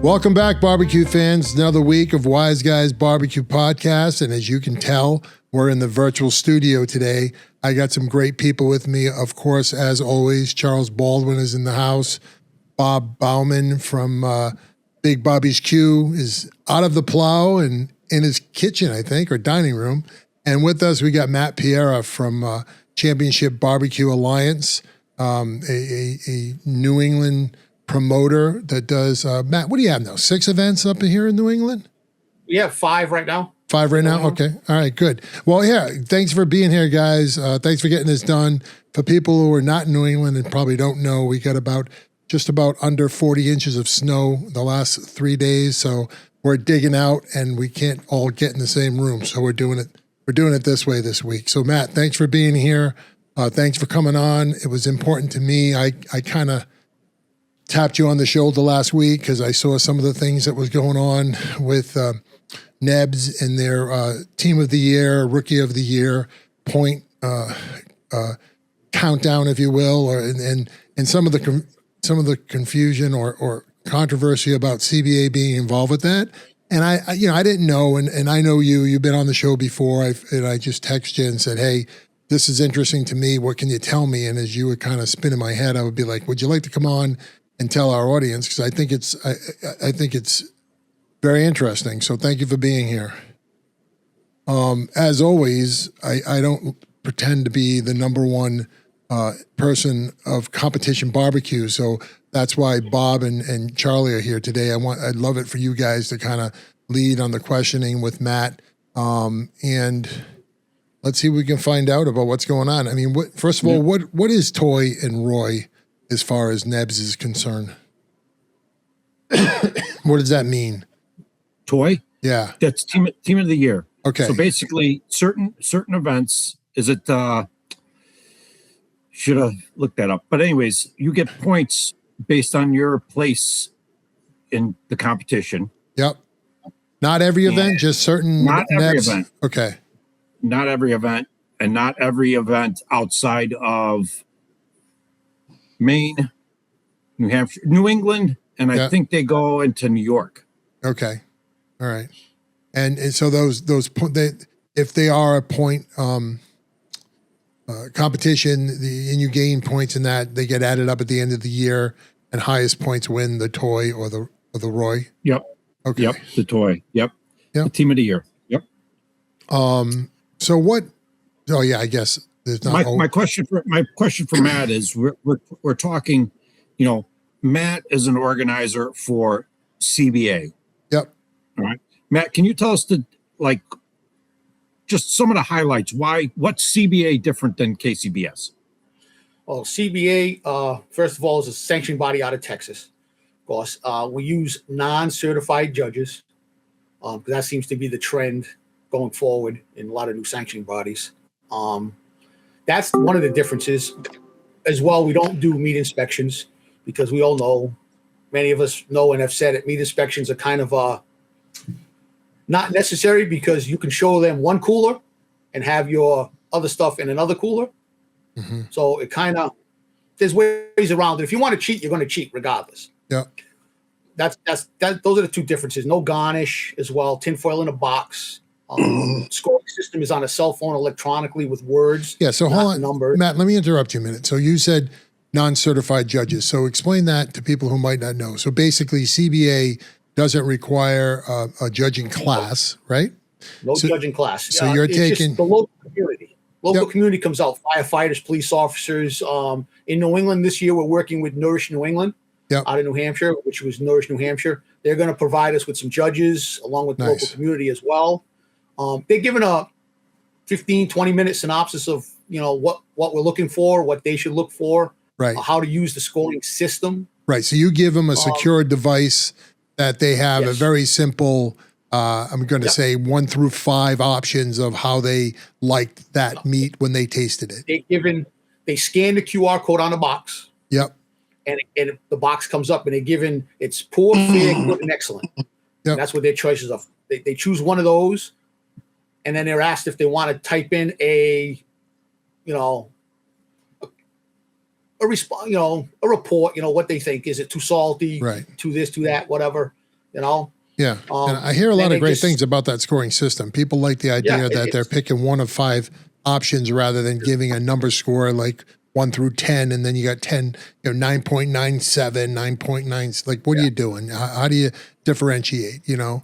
Welcome back, barbecue fans. Another week of Wise Guys Barbecue Podcast. And as you can tell, we're in the virtual studio today. I got some great people with me. Of course, as always, Charles Baldwin is in the house. Bob Bauman from Big Bobby's Q is out of the plow and in his kitchen, I think, or dining room. And with us, we got Matt Pereira from Championship Barbecue Alliance, a New England promoter that does, Matt, what do you have now? 6 events up here in New England? We have 5 right now. 5 right now? Okay. All right, good. Well, yeah, thanks for being here, guys. Thanks for getting this done. For people who are not in New England and probably don't know, we got just about under 40 inches of snow the last 3 days. So we're digging out and we can't all get in the same room. So we're doing it this way this week. So Matt, thanks for being here. Thanks for coming on. It was important to me. I kind of tapped you on the shoulder last week because I saw some of the things that was going on with NEBS and their Team of the Year, Rookie of the Year point countdown, if you will, and some of the confusion or controversy about CBA being involved with that. And I didn't know, and I know you've been on the show before, and I just texted you and said, hey, this is interesting to me. What can you tell me? And as you were kind of spinning my head, I would be like, would you like to come on and tell our audience? Because I think it's very interesting. So thank you for being here. As always, I don't pretend to be the number one person of competition barbecue. So that's why Bob and Charlie are here today. I'd love it for you guys to kind of lead on the questioning with Matt. And let's see if we can find out about what's going on. I mean, first of all, what is Toy and Roy as far as NEBS is concerned? What does that mean? Toy? Yeah. That's team of the year. Okay. So basically certain events, should have looked that up. But anyways, you get points based on your place in the competition. Yep. Not every event, just certain Not every NEBS? event. Okay. Not every event, and not every event outside of Maine, New Hampshire, New England, and I think they go into New York. Okay. All right. And so if they are a point competition, and you gain points in that, they get added up at the end of the year, and highest points win the Toy or the Roy. Yep. Okay. Yep. The Toy. Yep. Yep. The team of the year. Yep. So what? Oh yeah, I guess there's not. My question for Matt is we're talking, Matt is an organizer for CBA. Yep. All right. Matt, can you tell us just some of the highlights? What's CBA different than KCBS? Well, CBA, first of all, is a sanctioning body out of Texas. Of course, we use non-certified judges. That seems to be the trend going forward in a lot of new sanctioning bodies. That's one of the differences. As well, we don't do meat inspections because we all know, many of us know and have said it, meat inspections are kind of not necessary because you can show them one cooler and have your other stuff in another cooler. Mm-hmm. So it kind of, there's ways around it. If you want to cheat, you're going to cheat regardless. Yeah. Those are the two differences. No garnish as well. Tinfoil in a box. Scoring system is on a cell phone electronically with words. Yeah. So hold on, numbers. Matt. Let me interrupt you a minute. So you said non-certified judges. So explain that to people who might not know. So basically, CBA doesn't require a judging class, right? No judging class. So you're taking just the local community. Local community comes out. Firefighters, police officers. In New England this year, we're working with Nourish New England. Out of New Hampshire, which was Nourish New Hampshire. They're going to provide us with some judges along with the local community as well. They're given a 15, 20-minute synopsis of, what we're looking for, what they should look for, how to use the scoring system. Right. So you give them a secure device that they have a very simple, I'm going to say 1 through 5 options of how they liked that meat when they tasted it. They scan the QR code on the box. Yep. And the box comes up and they're given, it's poor, fair, good, and excellent. Yep. And that's what their choices are. They choose one of those, and then they're asked if they want to type in a report, what they think. Is it too salty? Right. Too this, too that, whatever. you know. Yeah. And I hear a lot and of they great just- things about that scoring system. People like the idea Yeah, that they're it's- picking one of 5 options rather than giving a number score like 1 through 10, and then you got 10, 9.97, 9.9. Like, what are you doing? How do you differentiate, So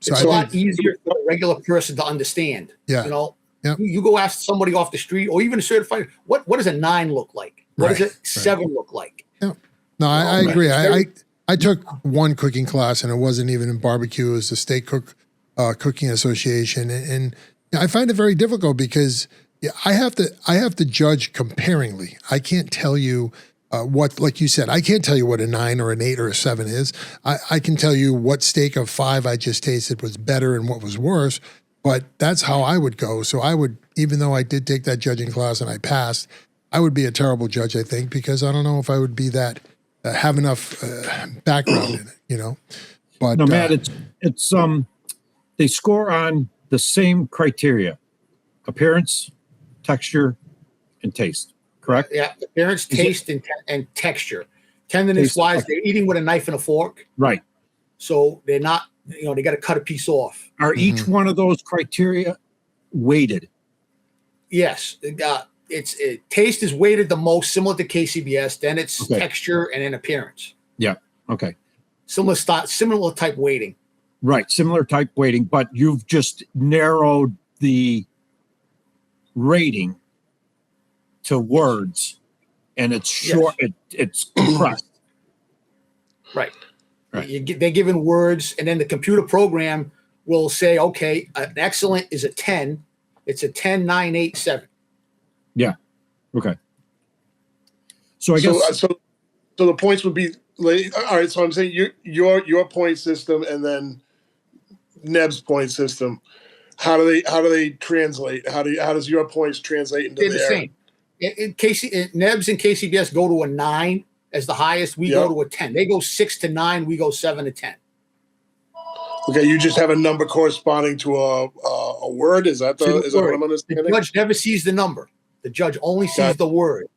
it's I a lot think, easier for a regular person to understand. Yeah. You know, Yep. you go ask somebody off the street or even a certified, what does a 9 look like? What does Right, a 7 look like? yeah. No, I Right. agree. It's very- I took one cooking class, and it wasn't even in barbecue. It was the State Cooking Association, and I find it very difficult because I have to judge comparingly. I can't tell you what, like you said, I can't tell you what a 9 or an 8 or a 7 is. I can tell you what steak of 5 I just tasted was better and what was worse, but that's how I would go. So I would, even though I did take that judging class and I passed, I would be a terrible judge, I think, because I don't know if I would be that, have enough background in it, But No, Matt, it's they score on the same criteria: appearance, texture, and taste. Correct? Yeah, appearance, taste, and texture. Tenderness wise, okay. they're eating with a knife and a fork, Right. so they're not. They got to cut a piece off. Are each one of those criteria weighted? Yes, taste is weighted the most, similar to KCBS. Then it's Okay. texture and then appearance. Yeah. Okay. Similar type weighting. Right. Similar type weighting, but you've just narrowed the rating to words, and it's short. It's compressed. Right. Right. They're given words, and then the computer program will say, okay, an excellent is a 10. It's a 10, 9, 8, 7. Yeah. Okay. So I guess So the points would be like, all right. So I'm saying your point system and then NEBS point system. How do they translate? How does your points translate into They're the their? same. In NEBS and KCBS go to a 9 as the highest. We go to a 10. They go 6 to 9. We go 7 to 10. Okay, you just have a number corresponding to a word. Is that what I'm The understanding? judge never sees the number. The judge only sees the word.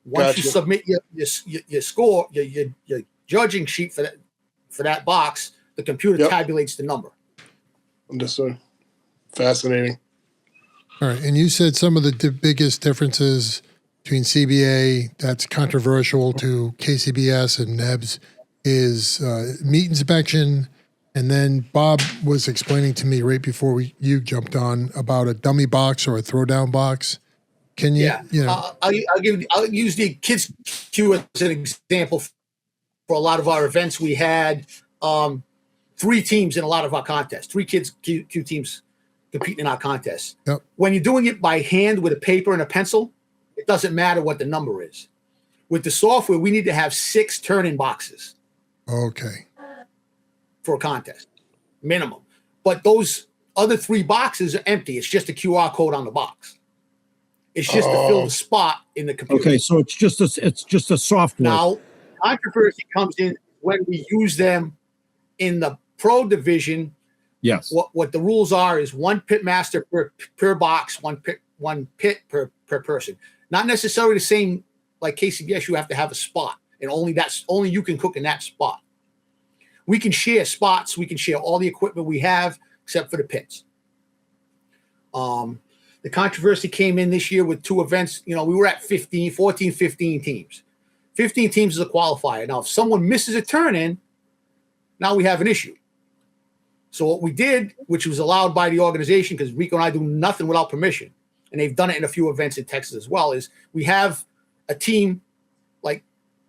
Once you Gotcha. submit your score, your judging sheet for that box, the computer tabulates the number. Understood. Fascinating. all right. And you said some of the biggest differences between CBA that's controversial to KCBS and NEBS is meat inspection. And then Bob was explaining to me right before you jumped on about a dummy box or a throwdown box. Can you? I'll use the kids queue as an example. For a lot of our events, we had 3 teams in a lot of our contests. 3 kids queue teams competing in our contests. Yep. When you're doing it by hand with a paper and a pencil, it doesn't matter what the number is. With the software, we need to have 6 turn-in boxes Okay. for a contest, minimum. But those other 3 boxes are empty. It's just a QR code on the box. It's just to fill the spot in the computer. okay. So it's just a software. Now, controversy comes in when we use them in the pro division. Yes. What the rules are is 1 pit master per box, 1 pit per person. Not necessarily the same like KCBS. You have to have a spot, and only you can cook in that spot. We can share spots. We can share all the equipment we have except for the pits. The controversy came in this year with 2 events. We were at 15 teams. 15 teams is a qualifier. Now, if someone misses a turn-in, now we have an issue. So what we did, which was allowed by the organization, because Rico and I do nothing without permission, and they've done it in a few events in Texas as well, is we have a team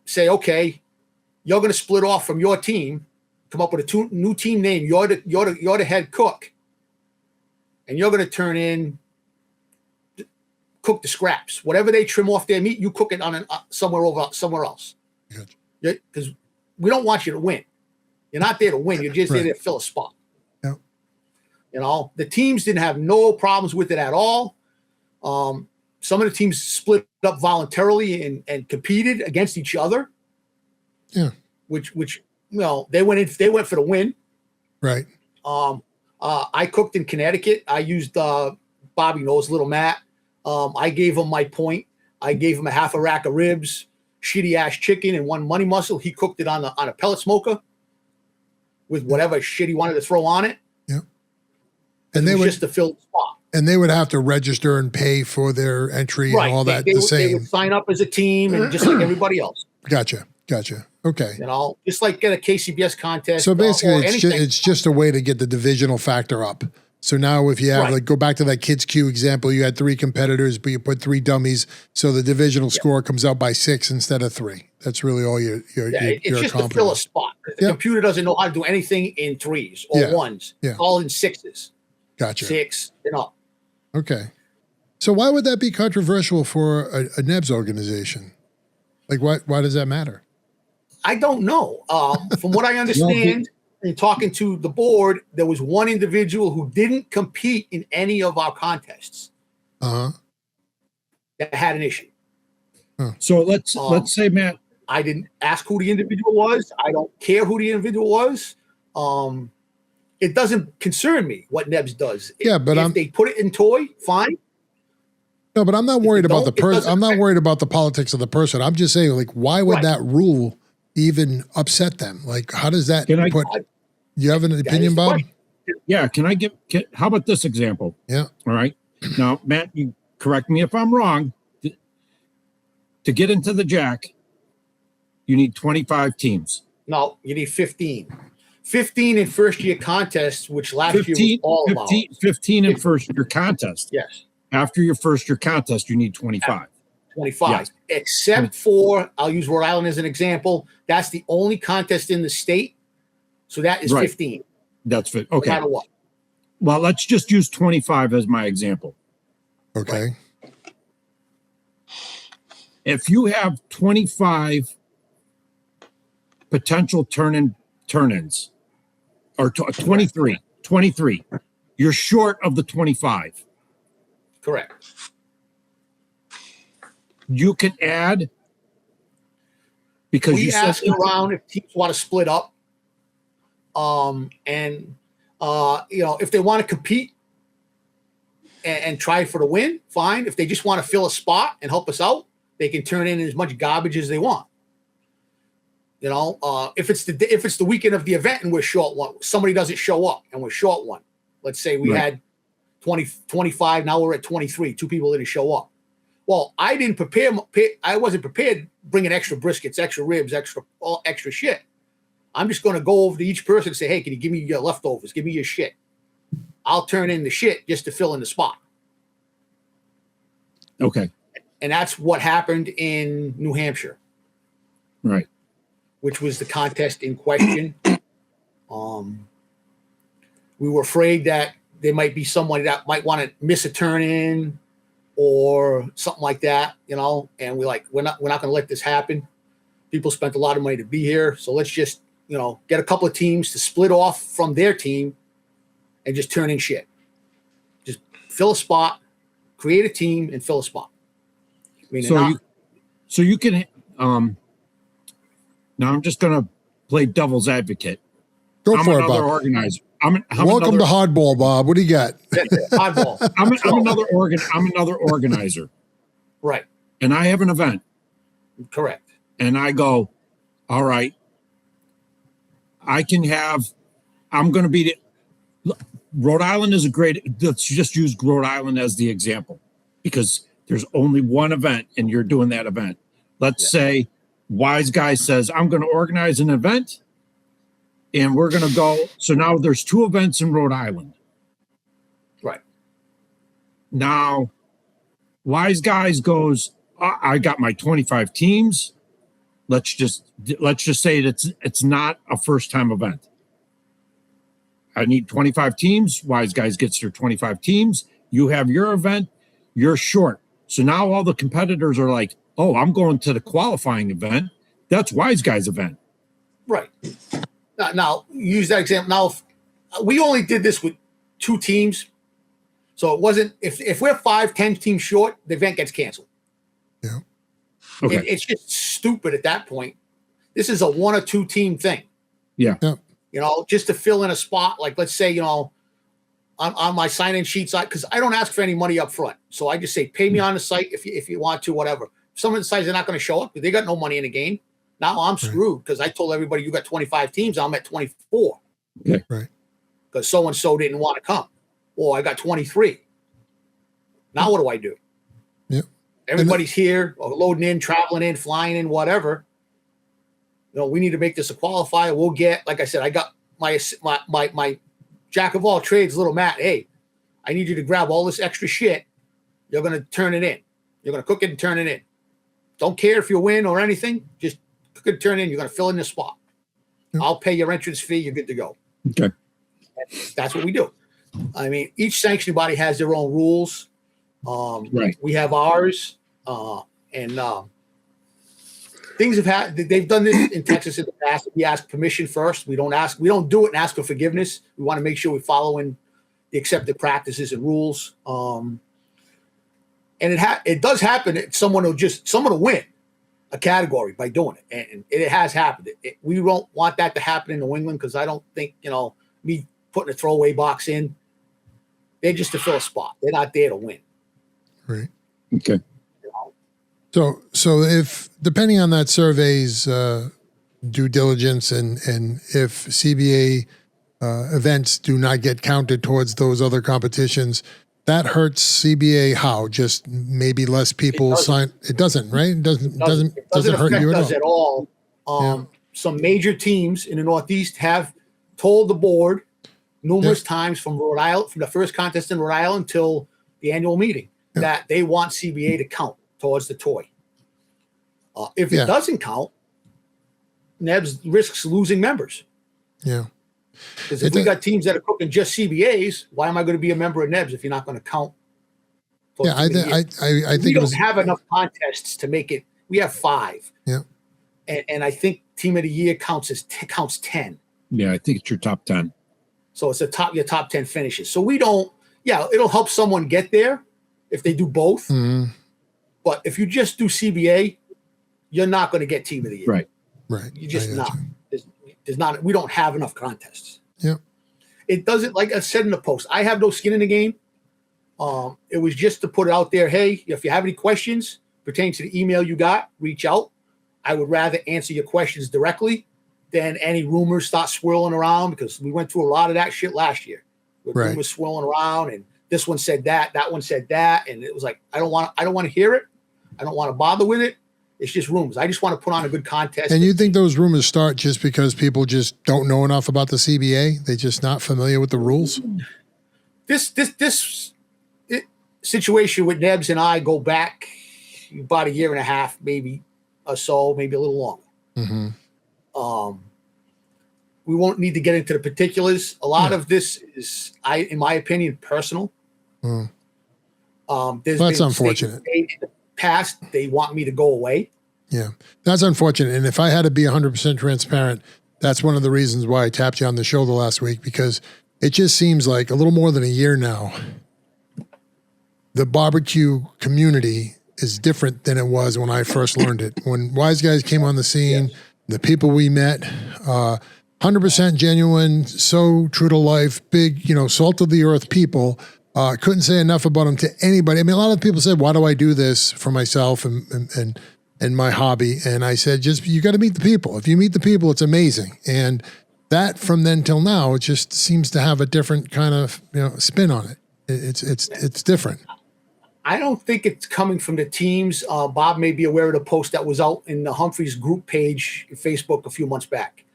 say, okay, you're going to split off from your team, come up with a new team name. You're the head cook, and you're going to turn in, cook the scraps. Whatever they trim off their meat, you cook it on somewhere else. Gotcha. Because we don't want you to win. You're not there to win. You're just there to fill a spot. Yep. The teams didn't have no problems with it at all. Some of the teams split up voluntarily and competed against each other. Yeah. Which they went for the win. Right. I cooked in Connecticut. I used Bobby knows, little Matt. I gave him my point. I gave him a half a rack of ribs, shitty ass chicken, and 1 money muscle. He cooked it on a pellet smoker. with whatever shit he wanted to throw on it. Yep. And And it they was would just to fill the spot. and they would have to register and pay for their entry and all that They the would same. sign up as a team and just like everybody else. Gotcha. Okay. You know, just like get a KCBS contest. So basically, or it's just a way to get the divisional factor up. So now, if you have Right. like go back to that Kids Q example, you had 3 competitors, but you put 3 dummies, so the divisional score comes out by 6 instead of 3. That's really all you're it's just to accomplishing. fill a spot. The computer doesn't know how to do anything in 3s or 1s. Yeah. It's all in 6s. Gotcha. 6 and up. Okay. So why would that be controversial for a NEBS organization? Like, why does that matter? I don't know. From what I understand, in talking to the board, there was one individual who didn't compete in any of our contests Uh-huh. that had an issue. So let's say, Matt, I didn't ask who the individual was. I don't care who the individual was. It doesn't concern me what NEBS does. Yeah, but if they put it in toy, fine. No, but I'm not worried about the don't, it person. doesn't I'm not affect- worried about the politics of the person. I'm just saying, like, why would Right. that rule even upset them? Like, how does that Can I- put? You have an opinion, the Bob? question. yeah, can I how about this example? Yeah. All right. Now, Matt, you correct me if I'm wrong. To get into the Jack, you need 25 teams. No, you need 15. 15 in first year contests, which last year was all about. 15 in first year contest. Yes, After your first year contest, you need 25. 25. Yes. Except for, I'll use Rhode Island as an example. That's the only contest in the state. So that is Right. 15, That's fit. no Okay. matter what. Well, let's just use 25 as my example. Okay. If you have 25 potential turn-ins, or 23, you're short of the 25. Correct. You can add because We you ask said around if teams want to split up. If they want to compete and try for the win, fine. If they just want to fill a spot and help us out, they can turn in as much garbage as they want. You know, if it's the weekend of the event and we're short one, somebody doesn't show up and we're short one. Let's say we Right. had 25, now we're at 23. 2 people didn't show up. Well, I didn't prepare. I wasn't prepared bringing extra briskets, extra ribs, extra shit. I'm just going to go over to each person and say, hey, can you give me your leftovers? Give me your shit. I'll turn in the shit just to fill in the spot. okay, And that's what happened in New Hampshire, right. which was the contest in question. We were afraid that there might be someone that might want to miss a turn in or something like that, you know, and we're not going to let this happen. People spent a lot of money to be here. So let's just, get a couple of teams to split off from their team and just turn in shit. Just fill a spot, create a team and fill a spot. I mean, So you can now I'm just going to play devil's advocate. Go I'm for it, another Bob. organizer. Welcome to Hardball, Bob. What do you got? oddball. I'm another organizer, Right. and I have an event, Correct. and I go, all right. I'm going to be Rhode Island is a great. Let's just use Rhode Island as the example, because there's only one event, and you're doing that event. Let's say Wise Guy says, I'm going to organize an event. And we're going to go. So now there's 2 events in Rhode Island. Right. Now, Wise Guys goes, I got my 25 teams. Let's just say it's not a first time event. I need 25 teams. Wise Guys gets their 25 teams. You have your event. You're short. So now all the competitors are like, oh, I'm going to the qualifying event. That's Wise Guys event. Right. Now, use that example. Now, we only did this with 2 teams. So it wasn't, if we're 5-10 teams short, the event gets canceled. Yeah. Okay. It's just stupid at that point. This is a 1 or 2 team thing. Yeah. Just to fill in a spot. Like, let's say, on my sign-in sheets, because I don't ask for any money up front. So I just say, pay me on the site if you want to, whatever. If someone decides they're not going to show up, they got no money in the game. Now I'm screwed because I told everybody you got 25 teams. I'm at 24. Okay. Right. Because so-and-so didn't want to come. Or I got 23. Now what do I do? Yep. Everybody's here, or loading in, traveling in, flying in, whatever. We need to make this a qualifier. We'll get, like I said, I got my jack of all trades, little Matt. Hey, I need you to grab all this extra shit. You're going to turn it in. You're going to cook it and turn it in. Don't care if you win or anything. Just cook it and turn it in. You're going to fill in the spot. Yep. I'll pay your entrance fee. You're good to go. Okay. That's what we do. I mean, each sanctioning body has their own rules. Right. We have ours. And things have had, they've done this in Texas in the past. We ask permission first. We don't do it and ask for forgiveness. We want to make sure we're following the accepted practices and rules. And it does happen that someone will win a category by doing it. And it has happened. We don't want that to happen in New England, because I don't think, me putting a throwaway box in, they're just to fill a spot. They're not there to win. Right. Okay. So if, depending on that survey's due diligence, and if CBA events do not get counted towards those other competitions, that hurts CBA how? Just maybe less people sign. It doesn't, right? It doesn't hurt you at all. Some major teams in the Northeast have told the board numerous times, from Rhode Island, from the first contest in Rhode Island till the annual meeting, that they want CBA to count towards the toy. If it doesn't count, NEBS risks losing members. Yeah. Because if we got teams that are cooking just CBAs, why am I going to be a member of NEBS if you're not going to count? Yeah, I think we don't have enough contests to make it. We have 5. Yeah. And I think team of the year counts 10. Yeah, I think it's your top 10. So it's your top 10 finishes. So we don't. Yeah, it'll help someone get there if they do both. Mm-hmm. But if you just do CBA, you're not going to get team of the year. Right. Right. You're just not. There's not. We don't have enough contests. Yeah. It doesn't, like I said in the post, I have no skin in the game. It was just to put it out there. Hey, if you have any questions pertaining to the email you got, reach out. I would rather answer your questions directly than any rumors start swirling around, because we went through a lot of that shit last year. With rumors swirling around, and this one said that one said that, and it was like, I don't want to hear it. I don't want to bother with it. It's just rumors. I just want to put on a good contest. And you think those rumors start just because people just don't know enough about the CBA? They're just not familiar with the rules? This situation with NEBS and I go back about a year and a half, maybe or so, maybe a little longer. Mm-hmm. We won't need to get into the particulars. A lot of this is, in my opinion, personal. That's unfortunate. In the past, they want me to go away. Yeah, that's unfortunate. And if I had to be 100% transparent, that's one of the reasons why I tapped you on the shoulder last week, because it just seems like a little more than a year now, the barbecue community is different than it was when I first learned it. When Wise Guys came on the scene, the people we met, 100% genuine, so true to life, big, salt of the earth people. Couldn't say enough about them to anybody. I mean, a lot of people said, why do I do this for myself and my hobby? And I said, you got to meet the people. If you meet the people, it's amazing. And that, from then till now, it just seems to have a different kind of, spin on it. It's different. I don't think it's coming from the teams. Bob may be aware of the post that was out in the Humphreys group page in Facebook a few months back,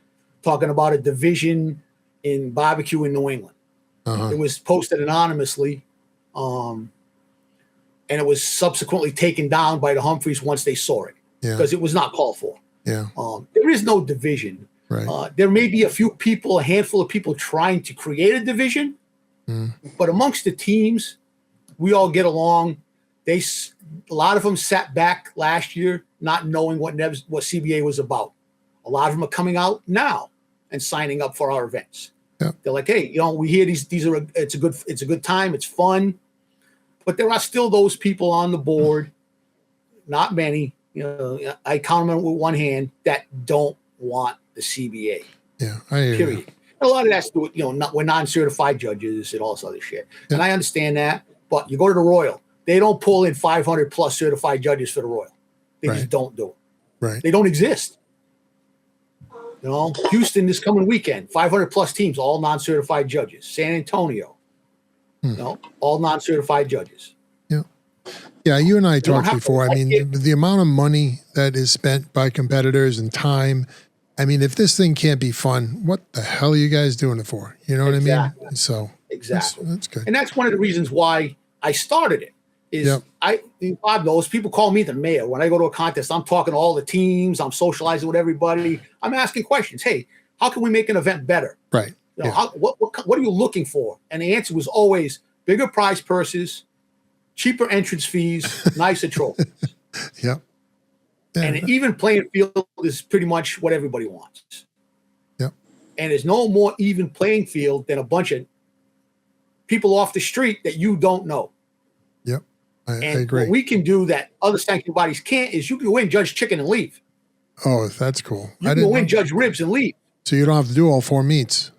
talking about a division in barbecue in New England. Uh-huh. It was posted anonymously, and it was subsequently taken down by the Humphreys once they saw it, because it was not called for. Yeah. There is no division. Right. There may be a handful of people trying to create a division, but amongst the teams, we all get along. A lot of them sat back last year not knowing what CBA was about. A lot of them are coming out now and signing up for our events. Yeah. They're like, hey, we hear these are it's a good time, it's fun, but there are still those people on the board, not many, I count them with one hand, that don't want the CBA. Yeah, I hear period. you. A lot of that's we're non-certified judges and all this other shit, and I understand that. But you go to the Royal, they don't pull in 500 plus certified judges for the Royal. They just don't do it. Right. They don't exist. You know, Houston this coming weekend, 500 plus teams, all non-certified judges. San Antonio, you know, all non-certified judges. Yeah. Yeah. You and I don't talked have to before. I like mean, it. the amount of money that is spent by competitors and time. I mean, if this thing can't be fun, what the hell are you guys doing it for? You know what I Exactly. mean? So Exactly. that's good. And that's one of the reasons why I started it. Is Bob knows, people call me the mayor. When I go to a contest, I'm talking to all the teams, I'm socializing with everybody, I'm asking questions. Hey, how can we make an event better? Right. You know, what are you looking for? And the answer was always bigger prize purses, cheaper entrance fees, nicer trophies. Yep. Yeah. And an even playing field is pretty much what everybody wants. Yep. And there's no more even playing field than a bunch of people off the street that you don't know. Yep. I And agree. what we can do that other sanctioning bodies can't is you can go in, judge chicken, and leave. Oh, that's cool. You can go in, judge ribs, and leave. So you don't have to do all 4 meets.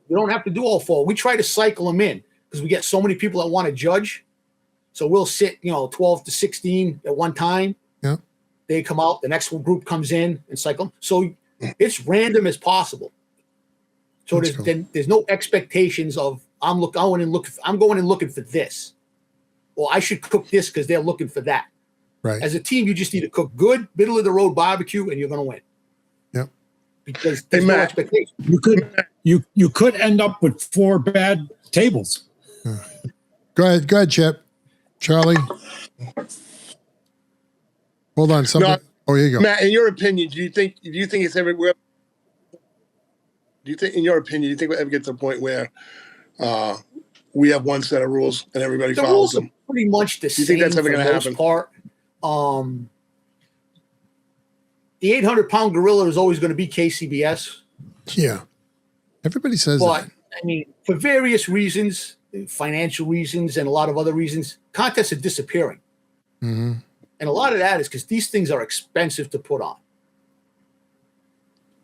You don't have to do all 4. We try to cycle them in because we get so many people that want to judge. So we'll sit, 12 to 16 at one time. Yeah. They come out, the next group comes in and cycle them. So it's random as possible. So there's no expectations of I'm going and looking for this. Or I should cook this because they're looking for that. Right. As a team, you just need to cook good, middle of the road barbecue, and you're going to win. Yep. Because there's no expectation. You could end up with 4 bad tables. Go ahead, Chip. Charlie. Hold on. Something. Oh, here you go. Matt, in your opinion, do you think it's everywhere? Do you think we'll ever get to the point where we have one set of rules and everybody The follows rules them? are pretty much the Do you same think that's ever for the going to most happen? part. The 800-pound gorilla is always going to be KCBS. Yeah. Everybody says But, that. I mean, for various reasons, financial reasons and a lot of other reasons, contests are disappearing. Mm-hmm. And a lot of that is because these things are expensive to put on.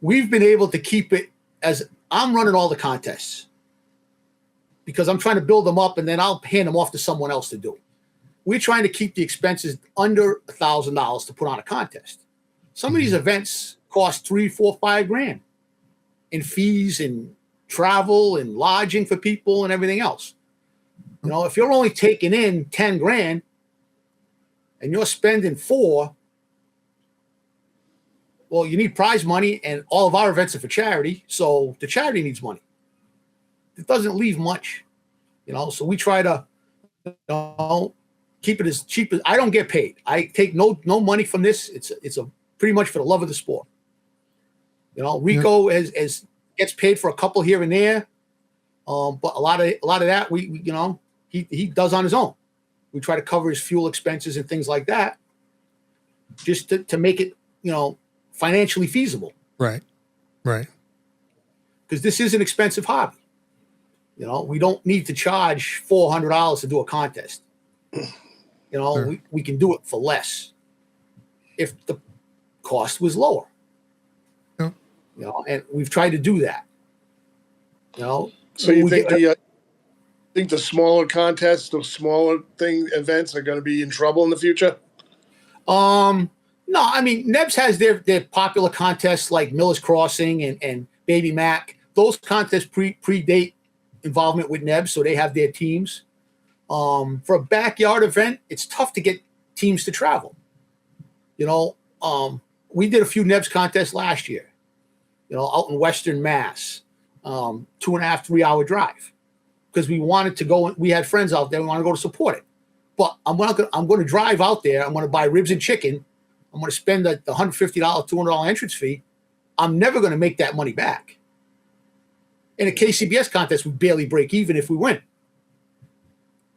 We've been able to keep it as I'm running all the contests because I'm trying to build them up and then I'll hand them off to someone else to do. We're trying to keep the expenses under $1,000 to put on a contest. Some of these events cost $3,000, $4,000, $5,000 in fees and travel and lodging for people and everything else. If you're only taking in $10,000 and you're spending $4,000, well, you need prize money, and all of our events are for charity, so the charity needs money. It doesn't leave much, so we try to keep it as cheap as I don't get paid. I take no money from this. It's a pretty much for the love of the sport. Rico as gets paid for a couple here and there, but a lot of that he does on his own. We try to cover his fuel expenses and things like that, just to make it financially feasible. Right. Because this is an expensive hobby. We don't need to charge $400 to do a contest. Sure. We can do it for less if the cost was lower. Yeah. And we've tried to do that. So you think the smaller contests, the smaller events are going to be in trouble in the future? No, I mean, NEBS has their popular contests like Miller's Crossing and Baby Mac. Those contests predate involvement with NEBS, so they have their teams. For a backyard event, it's tough to get teams to travel. We did a few NEBS contests last year, out in Western Mass, 2.5, 3 hour drive, because we wanted to go. We had friends out there. We wanted to go to support it. But I'm going to drive out there. I'm going to buy ribs and chicken. I'm going to spend the $150, $200 entrance fee. I'm never going to make that money back. In a KCBS contest, we barely break even if we win.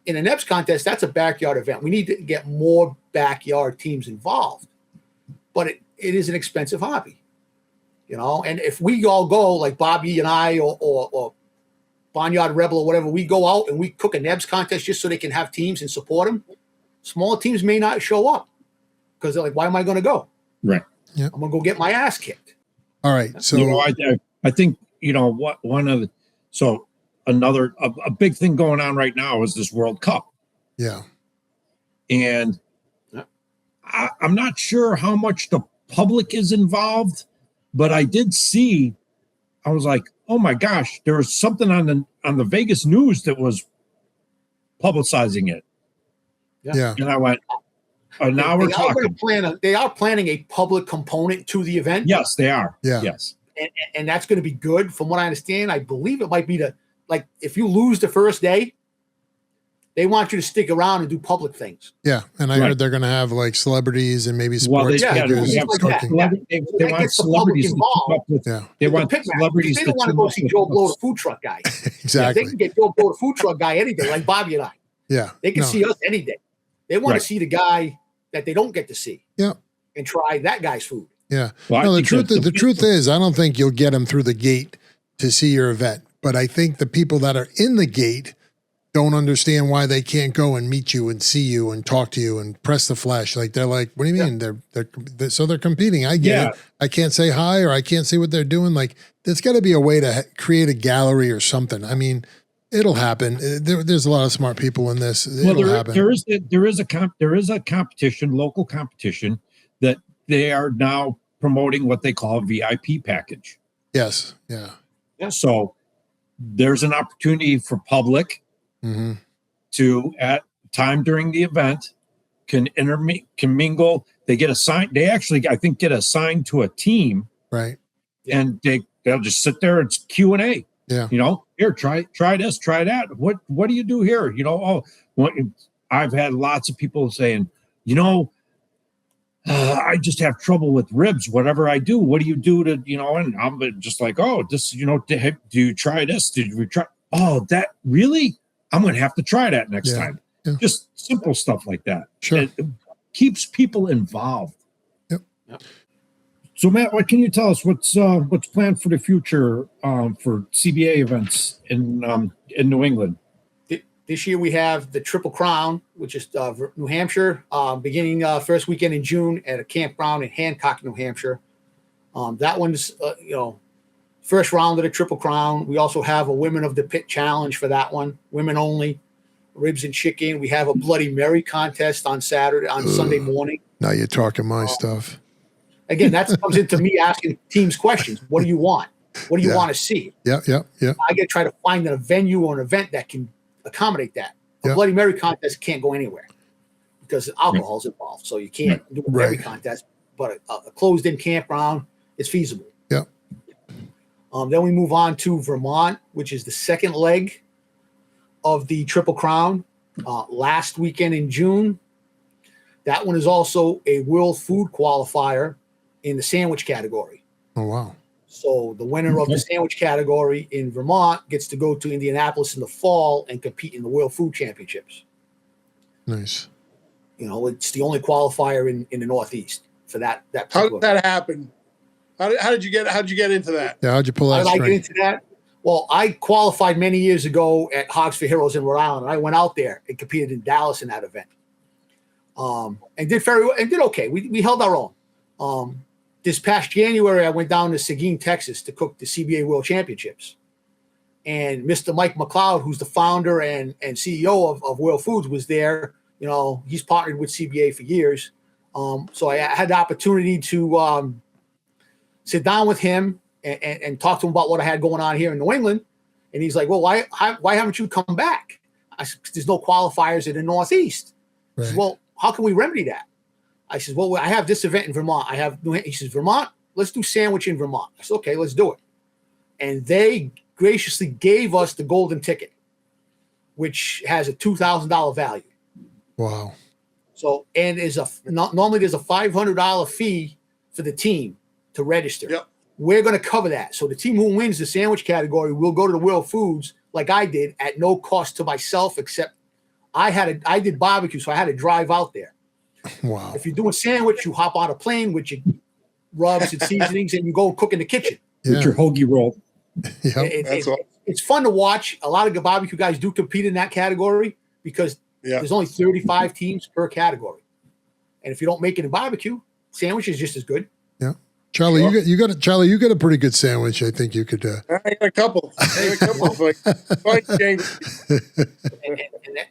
In a NEBS contest, that's a backyard event. We need to get more backyard teams involved. But it is an expensive hobby, And if we all go, like Bobby and I or Barnyard Rebel or whatever, we go out and we cook a NEBS contest just so they can have teams and support them. Smaller teams may not show up because they're like, why am I going to go? Right. Yeah. I'm going to go get my ass kicked. All right. So I think another big thing going on right now is this World Cup. Yeah. And I'm not sure how much the public is involved, But I did see, I was like, oh my gosh, there was something on the Vegas news that was publicizing it. Yeah. And I went, oh, now we're talking. They are planning a public component to the event. Yes, they are. Yeah. Yes. And that's going to be good. From what I understand, I believe it might be like if you lose the first day, they want you to stick around and do public things. Yeah. And I heard they're going to have like celebrities and maybe sports. They want celebrities involved. They want celebrities. They don't want to go see Joe Blow, the food truck guy. Exactly. They can get Joe Blow, the food truck guy, any day, like Bobby and I. Yeah. They can see us any day. They want to see the guy that they don't get to see. Yeah. And try that guy's food. Yeah. Well, no, the truth is, I don't think you'll get them through the gate to see your event. But I think the people that are in the gate don't understand why they can't go and meet you and see you and talk to you and press the flash. Like they're like, what do you mean? They're competing. I get it. I can't say hi or I can't see what they're doing. Like there's got to be a way to create a gallery or something. I mean, it'll happen. There's a lot of smart people in this. It'll happen. There is a competition, local competition, that they are now promoting what they call a VIP package. Yes. Yeah. So there's an opportunity for public to, at time during the event, can mingle. They get assigned. They actually, I think, get assigned to a team. Right. And they'll just sit there. It's Q&A. Yeah. Here, try this, try that. What do you do here? I've had lots of people saying, I just have trouble with ribs. Whatever I do, what do you do to, and I'm just like, oh, this, do you try this? Did you try? Oh, that really? I'm going to have to try that next time. Yeah. Just simple stuff like that. Sure. It keeps people involved. Yep. So Matt, what can you tell us? What's planned for the future for CBA events in New England? This year we have the Triple Crown, which is New Hampshire, beginning first weekend in June at a campground in Hancock, New Hampshire. That one's first round of the Triple Crown. We also have a Women of the Pit challenge for that one, women only, ribs and chicken. We have a Bloody Mary contest on Sunday morning. Now you're talking my stuff. Again, that comes into me asking teams questions. What do you want? What do you want to see? Yeah. I got to try to find a venue or an event that can accommodate that. A Bloody Mary contest can't go anywhere because alcohol is involved. So you can't do a Mary contest, but a closed-in campground is feasible. Yeah. Then we move on to Vermont, which is the second leg of the Triple Crown. Last weekend in June. That one is also a World Food Qualifier in the sandwich category. Oh, wow. So the winner of the sandwich category in Vermont gets to go to Indianapolis in the fall and compete in the World Food Championships. Nice. It's the only qualifier in the Northeast for that. How did that happen? How did you get into that? Yeah, how'd you pull that? How did I get into that? Well, I qualified many years ago at Hogs for Heroes in Rhode Island, and I went out there and competed in Dallas in that event. And did very well, and did okay. We held our own. This past January, I went down to Seguin, Texas to cook the CBA World Championships. And Mr. Mike McLeod, who's the founder and CEO of World Foods, was there. He's partnered with CBA for years. So I had the opportunity to sit down with him and talk to him about what I had going on here in New England. And he's like, well, why haven't you come back? I said, there's no qualifiers in the Northeast. Right. He said, well, how can we remedy that? I said, well, I have this event in Vermont. He says, Vermont, let's do sandwich in Vermont. I said, okay, let's do it. And they graciously gave us the golden ticket, which has a $2,000 value. Wow. So, and normally there's a $500 fee for the team to register. Yep. We're going to cover that. So the team who wins the sandwich category will go to the World Foods like I did at no cost to myself, except I did barbecue, so I had to drive out there. Wow. If you're doing sandwich, you hop on a plane with your rubs and seasonings and you go cook in the kitchen. With your hoagie roll. It's fun to watch. A lot of barbecue guys do compete in that category because there's only 35 teams per category. And if you don't make it in barbecue, sandwich is just as good. Yeah. Charlie, you got a pretty good sandwich. I think you could. I got a couple.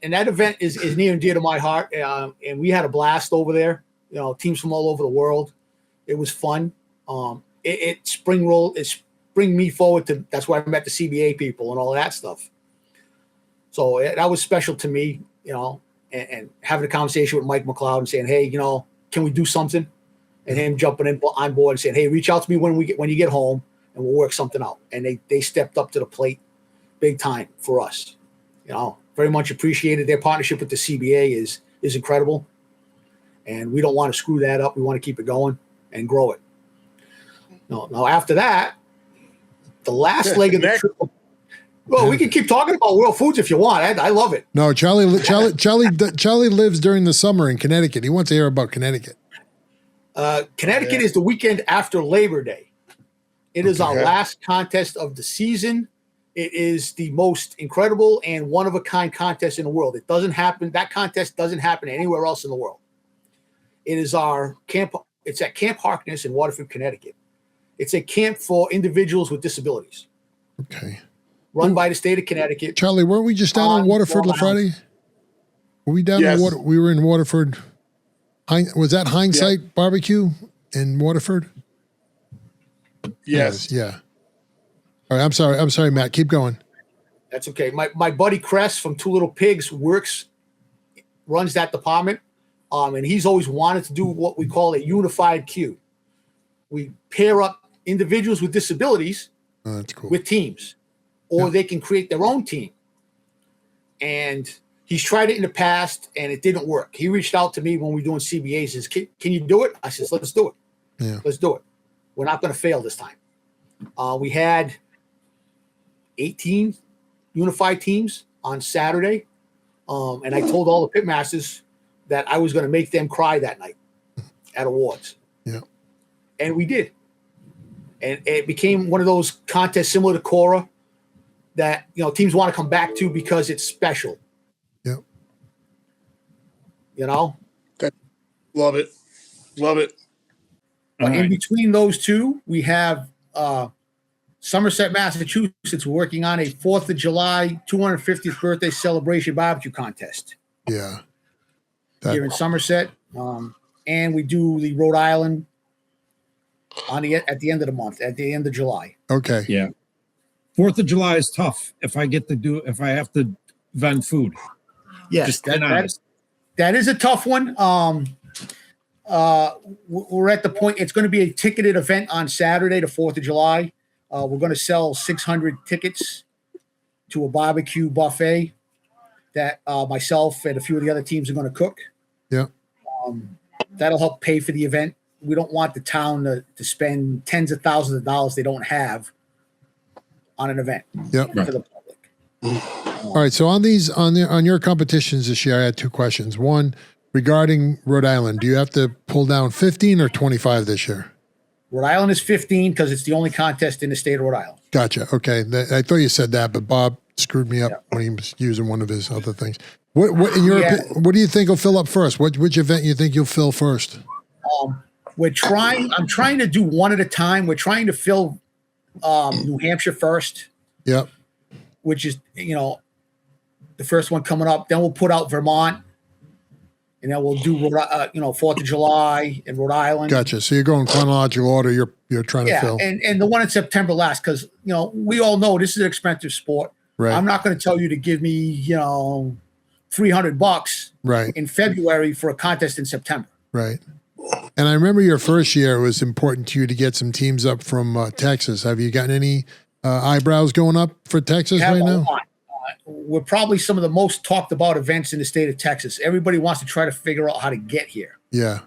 And that event is near and dear to my heart. And we had a blast over there. Teams from all over the world. It was fun. it spring me forward to. That's where I met the CBA people and all that stuff. So that was special to me, and having a conversation with Mike McLeod and saying, hey, can we do something? And him jumping on board and saying, hey, reach out to me when you get home and we'll work something out. And they stepped up to the plate big time for us. Very much appreciated. Their partnership with the CBA is incredible. And we don't want to screw that up. We want to keep it going and grow it. Now after that, the last leg of the trip. Well, we can keep talking about World Foods if you want. I love it. No, Charlie lives during the summer in Connecticut. He wants to hear about Connecticut. Connecticut is the weekend after Labor Day. It is our last contest of the season. It is the most incredible and one-of-a-kind contest in the world. It doesn't happen. That contest doesn't happen anywhere else in the world. It is our camp. It's at Camp Harkness in Waterford, Connecticut. It's a camp for individuals with disabilities. Okay. Run by the state of Connecticut. Charlie, weren't we just down on Waterford last Friday? Were we down in Water? We were in Waterford. Was that Hindsight Barbecue in Waterford? Yes. Yeah. All right. I'm sorry, Matt. Keep going. That's okay. My buddy Cress from Two Little Pigs runs that department. And he's always wanted to do what we call a unified queue. We pair up individuals with disabilities that's cool. with teams, or they can create their own team. And he's tried it in the past, and it didn't work. He reached out to me when we were doing CBAs. Says, "Can you do it?" I says, "Let's do it. Yeah. Let's do it. We're not going to fail this time." We had 18 unified teams on Saturday, and I told all the pitmasters that I was going to make them cry that night at awards. Yeah. And we did. And it became one of those contests similar to Cora that, teams want to come back to because it's special. Yeah. Love it. In between those two, we have Somerset, Massachusetts, working on a 4th of July 250th birthday celebration barbecue contest. Yeah. Here in Somerset. And we do the Rhode Island at the end of the month, at the end of July. Okay. Yeah. 4th of July is tough if I have to vend food. Yes, Just that is a tough one. We're at the point, it's going to be a ticketed event on Saturday, the 4th of July. We're going to sell 600 tickets to a barbecue buffet that myself and a few of the other teams are going to cook. Yeah. That'll help pay for the event. We don't want the town to spend tens of thousands of dollars they don't have on an event for the public. All right. So on your competitions this year, I had two questions. One, regarding Rhode Island, do you have to pull down 15 or 25 this year? Rhode Island is 15 because it's the only contest in the state of Rhode Island. Gotcha. Okay. I thought you said that, but Bob screwed me up when he was using one of his other things. What what do you think will fill up first? Which event you think you'll fill first? I'm trying to do one at a time. We're trying to fill New Hampshire first. Yep. Which is, the first one coming up. Then we'll put out Vermont. And then we'll do 4th of July in Rhode Island. Gotcha. So you're going chronological order. You're trying to fill. And the one in September last, because we all know this is an expensive sport. Right. I'm not going to tell you to give me $300 right in February for a contest in September. Right. And I remember your first year, it was important to you to get some teams up from Texas. Have you gotten any eyebrows going up for Texas right now? We're probably some of the most talked about events in the state of Texas. Everybody wants to try to figure out how to get here. Yeah.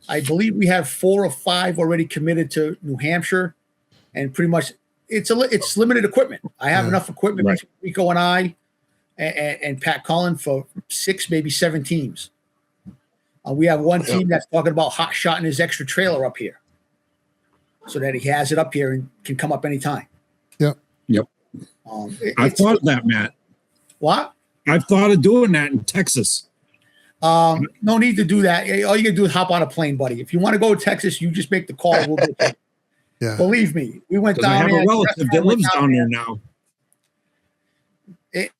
I believe we have 4 or 5 already committed to New Hampshire, and pretty much it's limited equipment. I have enough equipment between Rico and I and Pat Cullen for 6, maybe 7 teams. We have one team that's talking about hot shotting his extra trailer up here so that he has it up here and can come up anytime. Yep. I've thought of that, Matt. What? I've thought of doing that in Texas. No need to do that. All you gotta do is hop on a plane, buddy. If you want to go to Texas, you just make the call. We'll go take it. Yeah. Believe me, we went down I have there. a relative that lives down there now.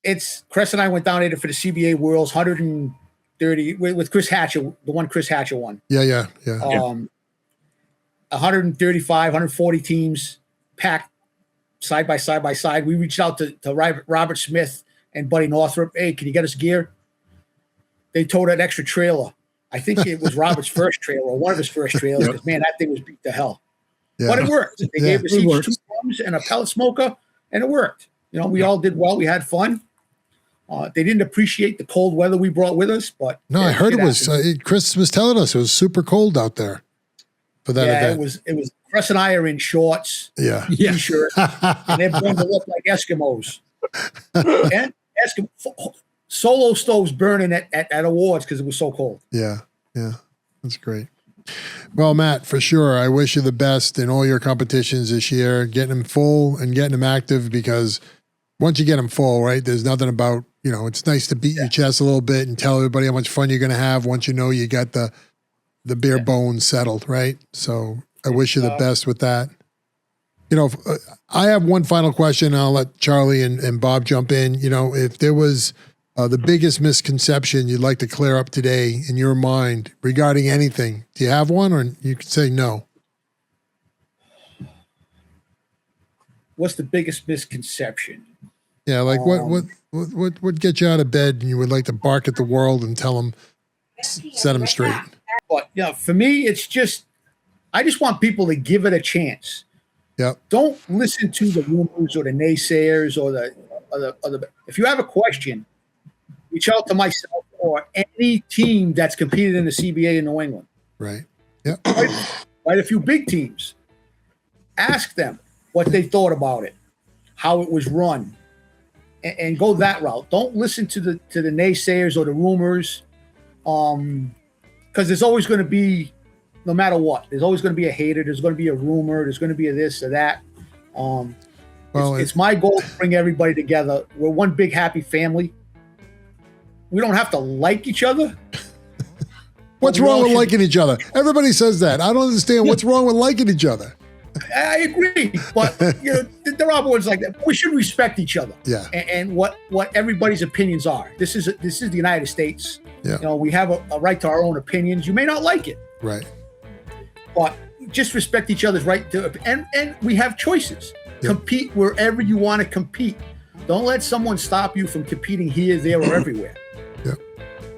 It's Chris and I went down there for the CBA Worlds 130 with Chris Hatcher, the one Chris Hatcher won. Yeah. 135, 140 teams packed side by side. We reached out to Robert Smith and Buddy Northrup. Hey, can you get us gear? They towed an extra trailer. I think it was Robert's first trailer or one of his first trailers because, man, that thing was beat to hell. Yeah. But it worked. They gave us each 2 drums and a pellet smoker, and it worked. You know, we all did well. We had fun. They didn't appreciate the cold weather we brought with us, but no, I heard it was. Chris was telling us it was super cold out there for that event. It was. Chris and I are in shorts, t-shirts, and they're going to look like Eskimos. And solo stoves burning at awards because it was so cold. Yeah, that's great. Well, Matt, for sure, I wish you the best in all your competitions this year, getting them full and getting them active, because once you get them full, right, there's nothing about, it's nice to beat your chest a little bit and tell everybody how much fun you're going to have once you know you got the bare bones settled, right? So I wish you the best with that. I have one final question. I'll let Charlie and Bob jump in. If there was the biggest misconception you'd like to clear up today in your mind regarding anything, do you have one, or you could say no? What's the biggest misconception? Yeah, like what would get you out of bed and you would like to bark at the world and tell them, set them straight? But for me, it's just, I just want people to give it a chance. Yeah. Don't listen to the rumors or the naysayers or the if you have a question, reach out to myself or any team that's competed in the CBA in New England. Right. Yeah. Right. A few big teams. Ask them what they thought about it, how it was run, and go that route. Don't listen to the naysayers or the rumors, because there's always going to be, no matter what, there's always going to be a hater. There's going to be a rumor. There's going to be a this or that. It's my goal to bring everybody together. We're one big happy family. We don't have to like each other. What's wrong with liking each other? Everybody says that. I don't understand what's wrong with liking each other. I agree, but there are words like that. We should respect each other. Yeah. And what everybody's opinions are. This is the United States. Yeah. We have a right to our own opinions. You may not like it. Right. But just respect each other's right to, and we have choices. Yep. Compete wherever you want to compete. Don't let someone stop you from competing here, there, or everywhere. Yep.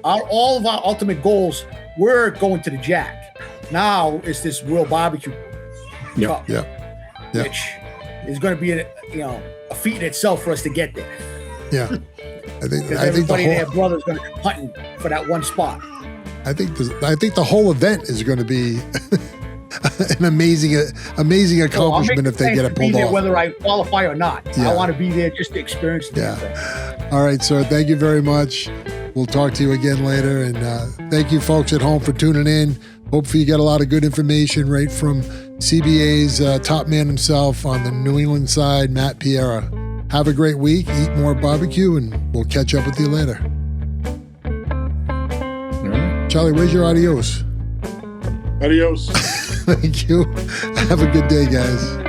All of our ultimate goals, we're going to the Jack. Now it's this World Barbecue Cup, which is going to be a feat in itself for us to get there. Yeah. I think everybody and their brother's going to be hunting for that one spot. I think the whole event is going to be an amazing accomplishment if they get it pulled off. Whether I qualify or not, I want to be there just to experience the thing. All right, sir. Thank you very much. We'll talk to you again later, and thank you, folks at home, for tuning in. Hopefully, you get a lot of good information right from CBA's top man himself on the New England side, Matt Pereira. Have a great week. Eat more barbecue, and we'll catch up with you later. Charlie, where's your adios? Adios. Thank you. Have a good day, guys.